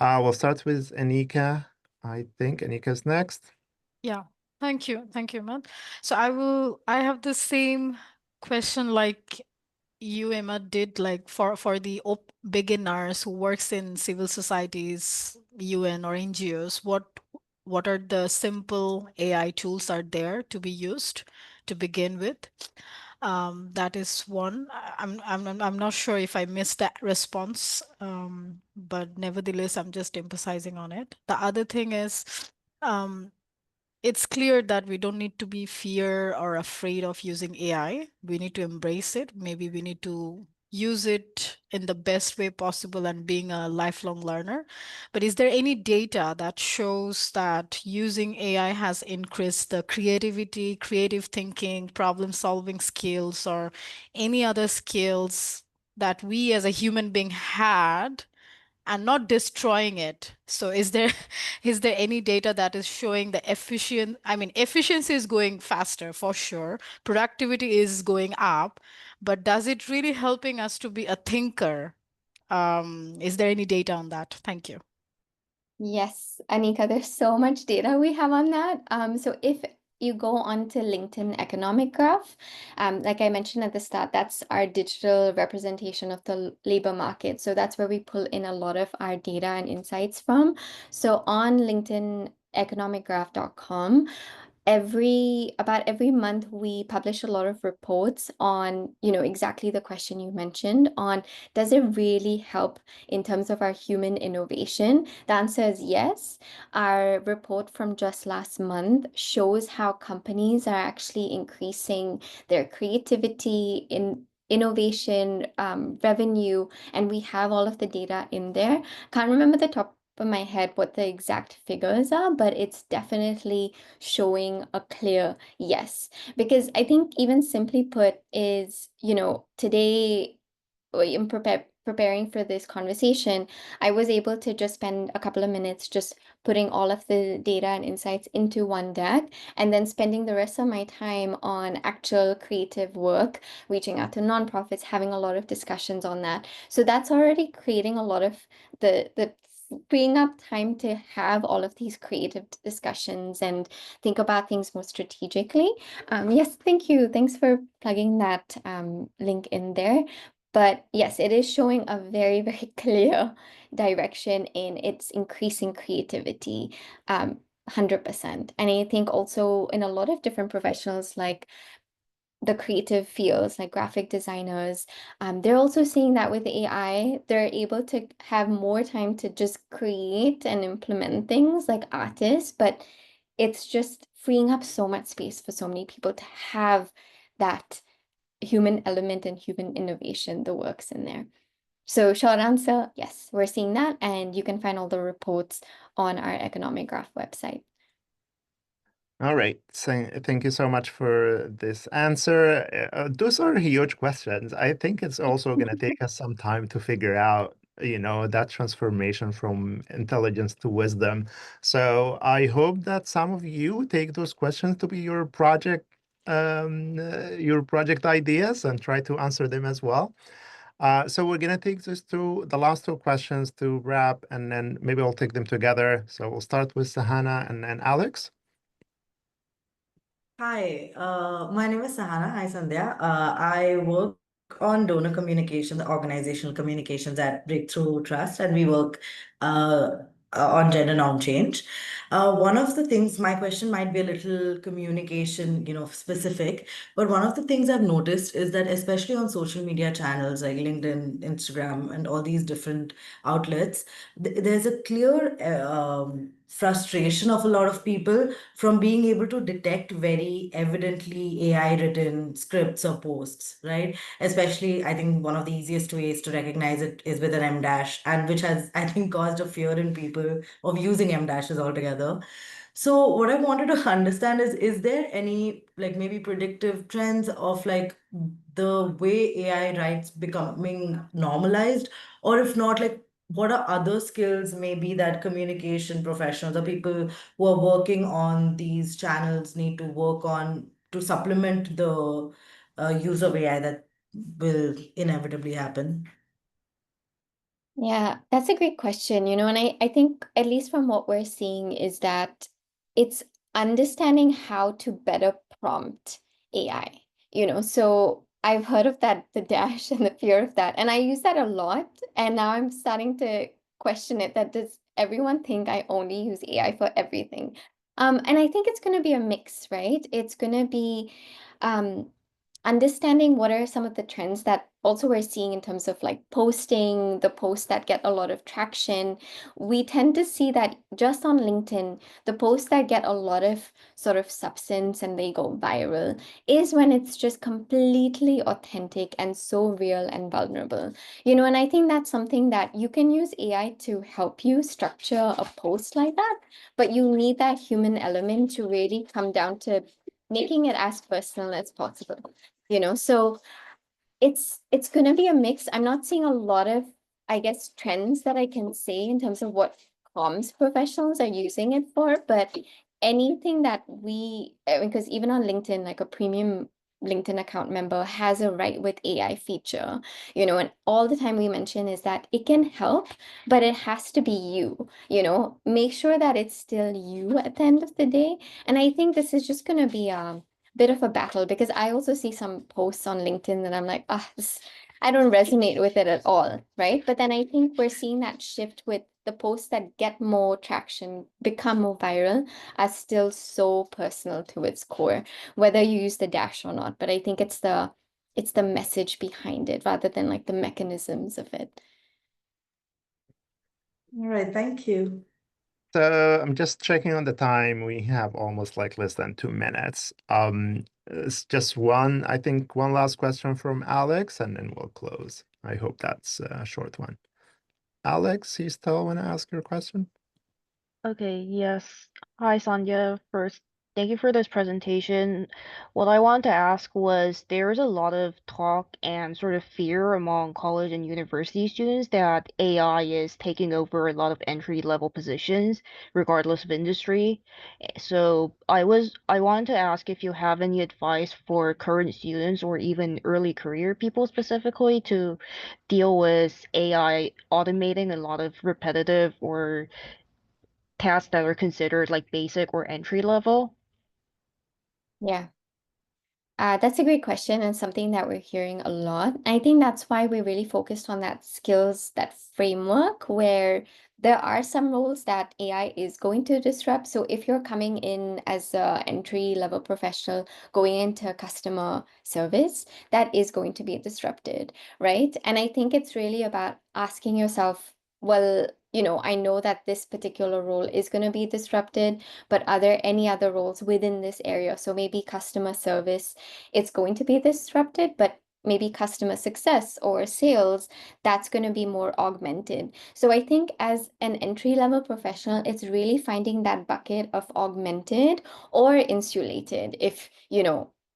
We'll start with Anika. I think Anika's next. Yeah, thank you. Thank you, Matt. So I have the same question like you, Emma, did like for the beginners who works in civil societies, UN or NGOs, what are the simple AI tools are there to be used to begin with? That is one. I'm not sure if I missed that response, but nevertheless, I'm just emphasizing on it. The other thing is, um, it's clear that we don't need to be fear or afraid of using AI. We need to embrace it. Maybe we need to use it in the best way possible and being a lifelong learner. But is there any data that shows that using AI has increased the creativity, creative thinking, problem solving skills, or any other skills that we as a human being had and not destroying it. So is there is there any data that is showing the efficiency is going faster for sure, productivity is going up, but does it really helping us to be a thinker? Is there any data on that? Thank you. Yes, Anika, there's so much data we have on that. So if you go onto LinkedIn Economic Graph, like I mentioned at the start, that's our digital representation of the labor market. So that's where we pull in a lot of our data and insights from. So on LinkedIn economicgraph.com, about every month we publish a lot of reports on, exactly the question you mentioned on, does it really help in terms of our human innovation? The answer is yes. Our report from just last month shows how companies are actually increasing their creativity in innovation, revenue, and we have all of the data in there. Can't remember the top of my head what the exact figures are, but it's definitely showing a clear yes. Because I think, even simply put, is, today in preparing for this conversation, I was able to just spend a couple of minutes just putting all of the data and insights into one deck, and then spending the rest of my time on actual creative work, reaching out to nonprofits, having a lot of discussions on that. So that's already creating a lot of the freeing up time to have all of these creative discussions and think about things more strategically. Yes, thank you. Thanks for plugging that link in there. But yes, it is showing a very, very clear direction in its increasing creativity, 100%. And I think also in a lot of different professionals, like the creative fields, like graphic designers, they're also seeing that with AI, they're able to have more time to just create and implement things like artists, but it's just freeing up so much space for so many people to have that human element and human innovation, the works in there. So short answer, yes, we're seeing that, and you can find all the reports on our Economic Graph website. All right. So thank you so much for this answer. Those are huge questions. I think it's also going to take us some time to figure out, that transformation from intelligence to wisdom. So I hope that some of you take those questions to be your project ideas and try to answer them as well. So we're going to take this through the last two questions to wrap, and then maybe we'll take them together. So we'll start with Sahana and then Alex. Hi, my name is Sahana. Hi, Sandhya. I work on donor communications, organizational communications at Breakthrough Trust, and we work on gender norm change. One of the things, my question might be a little communication, specific, but one of the things I've noticed is that especially on social media channels like LinkedIn, Instagram, and all these different outlets, there's a clear frustration of a lot of people from being able to detect very evidently AI written scripts or posts, right? Especially, I think one of the easiest ways to recognize it is with an M dash, and which has, I think, caused a fear in people of using M dashes altogether. So what I wanted to understand is there any like maybe predictive trends of like the way AI writes becoming normalized, or if not, like what are other skills maybe that communication professionals or people who are working on these channels need to work on to supplement the use of AI that will inevitably happen? Yeah, that's a great question, and I think, at least from what we're seeing, is that it's understanding how to better prompt AI, So I've heard of that, the dash and the fear of that, and I use that a lot, and now I'm starting to question it, that does everyone think I only use AI for everything? And I think it's going to be a mix, right? It's going to be um understanding what are some of the trends that also we're seeing in terms of like posting, the posts that get a lot of traction. We tend to see that just on LinkedIn, the posts that get a lot of sort of substance and they go viral is when it's just completely authentic and so real and vulnerable. And I think that's something that you can use AI to help you structure a post like that, but you need that human element to really come down to making it as personal as possible. So it's going to be a mix. I'm not seeing a lot of, I guess, trends that I can say in terms of what comms professionals are using it for, but anything that because even on LinkedIn, like a premium LinkedIn account member has a Write with AI feature, and all the time we mention is that it can help, but it has to be you, make sure that it's still you at the end of the day. And I think this is just going to be a bit of a battle, because I also see some posts on LinkedIn that I'm like, I don't resonate with it at all, right? But then I think we're seeing that shift with the posts that get more traction, become more viral, are still so personal to its core, whether you use the dash or not. But I think it's the message behind it rather than like the mechanisms of it. All right, thank you. So I'm just checking on the time. We have almost like less than 2 minutes. It's just I think one last question from Alex, and then we'll close. I hope that's a short one. Alex, you still want to ask your question? Okay, yes. Hi, Sandhya. First, thank you for this presentation. What I wanted to ask was there's a lot of talk and sort of fear among college and university students that AI is taking over a lot of entry-level positions, regardless of industry. So I wanted to ask if you have any advice for current students or even early career people specifically to deal with AI automating a lot of repetitive or tasks that are considered like basic or entry level? Yeah. That's a great question, and something that we're hearing a lot. I think that's why we really focused on that skills, that framework, where there are some roles that AI is going to disrupt. So if you're coming in as a entry level professional going into customer service, that is going to be disrupted, right? And I think it's really about asking yourself, well, I know that this particular role is going to be disrupted, but are there any other roles within this area? So maybe customer service, it's going to be disrupted, but maybe customer success or sales, that's going to be more augmented. So I think as an entry level professional, it's really finding that bucket of augmented or insulated.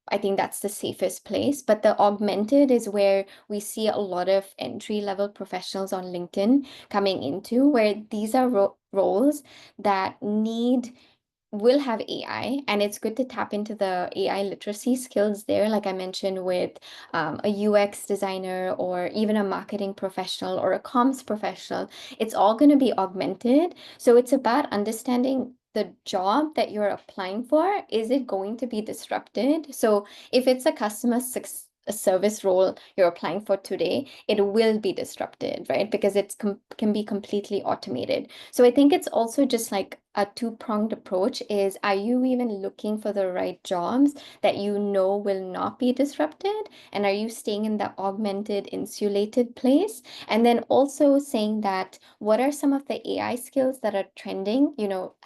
I think that's the safest place. But the augmented is where we see a lot of entry level professionals on LinkedIn coming into, where these are roles that will have AI, and it's good to tap into the AI literacy skills there, like I mentioned, with a UX designer or even a marketing professional or a comms professional. It's all going to be augmented. So it's about understanding the job that you're applying for. Is it going to be disrupted? So if it's a a service role you're applying for today, it will be disrupted, right? Because it can be completely automated. So I think it's also just like a two-pronged approach is, are you even looking for the right jobs that you know will not be disrupted? And are you staying in the augmented, insulated place? And then also saying that, what are some of the AI skills that are trending?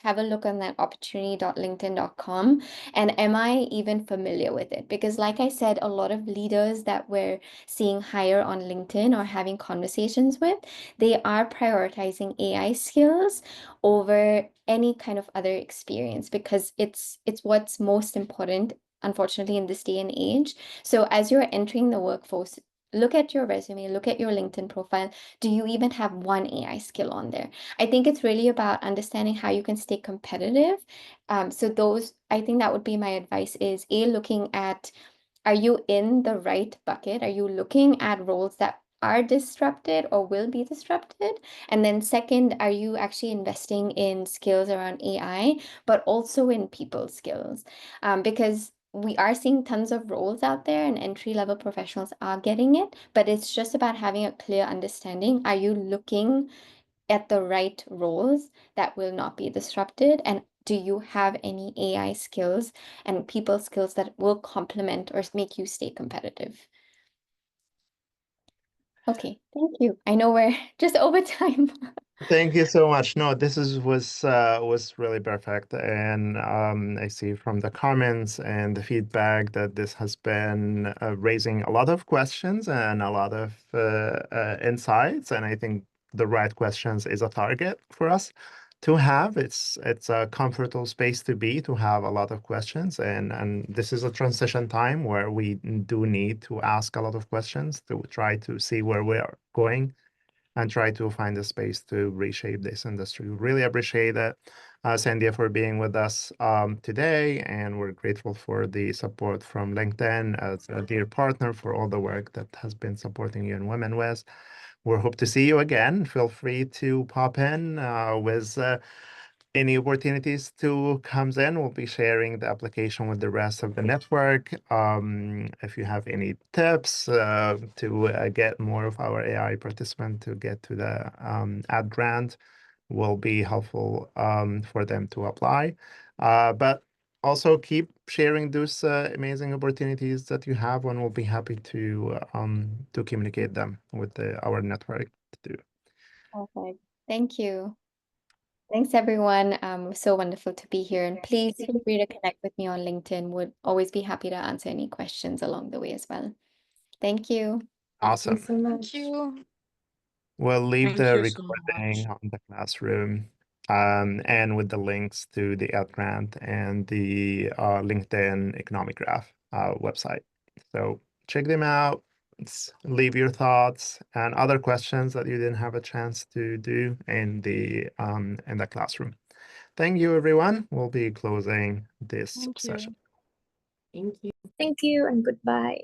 Have a look on that opportunity.linkedin.com. And am I even familiar with it? Because like I said, a lot of leaders that we're seeing hire on LinkedIn or having conversations with, they are prioritizing AI skills over any kind of other experience, because it's what's most important, unfortunately, in this day and age. So as you're entering the workforce, look at your resume, look at your LinkedIn profile. Do you even have one AI skill on there? I think it's really about understanding how you can stay competitive. I think that would be my advice is looking at, are you in the right bucket? Are you looking at roles that are disrupted or will be disrupted? And then second, are you actually investing in skills around AI, but also in people skills? Because we are seeing tons of roles out there and entry level professionals are getting it, but it's just about having a clear understanding. Are you looking at the right roles that will not be disrupted? And do you have any AI skills and people skills that will complement or make you stay competitive? Okay, thank you. I know we're just over time. Thank you so much. No, this was really perfect, and I see from the comments and the feedback that this has been raising a lot of questions and a lot of insights, and I think the right questions is a target for us. to have. It's a comfortable space to be, to have a lot of questions, and this is a transition time where we do need to ask a lot of questions to try to see where we are going and try to find a space to reshape this industry. Really appreciate it, Sandhya, for being with us today, and we're grateful for the support from LinkedIn as a dear partner for all the work that has been supporting you and Women with. We hope to see you again. Feel free to pop in with any opportunities to comes in. We'll be sharing the application with the rest of the network. If you have any tips to get more of our AI participant to get to the ad grant, will be helpful for them to apply. But also keep sharing those amazing opportunities that you have, and we'll be happy to communicate them with our network too. Perfect. Thank you. Thanks, everyone. So wonderful to be here. And please feel free to connect with me on LinkedIn. Would always be happy to answer any questions along the way as well. Thank you. Awesome. Thank you so Thank much. you. We'll leave Thank the you so recording much. on the classroom and with the links to the Ed Grant and the LinkedIn Economic Graph website. So check them out. Leave your thoughts and other questions that you didn't have a chance to do in the classroom. Thank you, everyone. We'll be closing this Thank session. you. Thank you and goodbye.